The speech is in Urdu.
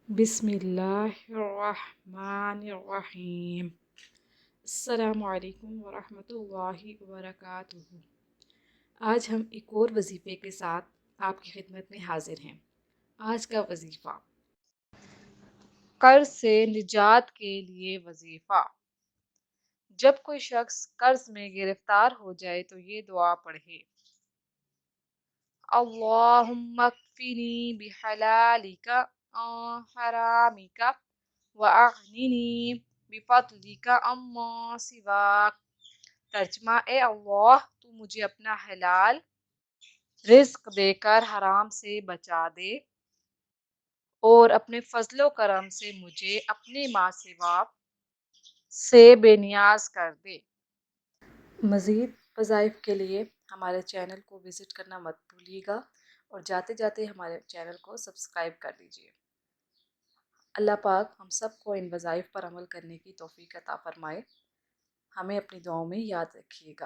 بسم اللہ الرحمن الرحیم۔ السلام علیکم ورحمۃ اللہ وبرکاتہ۔ آج ہم ایک اور وظیفے کے ساتھ آپ کی خدمت میں حاضر ہیں۔ آج کا وظیفہ، قرض سے نجات کے لیے وظیفہ۔ جب کوئی شخص قرض میں گرفتار ہو جائے تو یہ دعا پڑھے: اللہم اکفنی بحلالک عن حرامک واغننی بفضلک عما سواک۔ ترجمہ: اے اللہ، تو مجھے اپنا حلال رزق دے کر حرام سے بچا دے اور اپنے فضل و کرم سے مجھے اپنے ما سوا سے بے نیاز کر دے۔ مزید وظائف کے لیے ہمارے چینل کو وزٹ کرنا مت بھولیے گا اور جاتے جاتے ہمارے چینل کو سبسکرائب کر دیجیے۔ اللہ پاک ہم سب کو ان وظائف پر عمل کرنے کی توفیق عطا فرمائے۔ ہمیں اپنی دعاؤں میں یاد رکھیے گا۔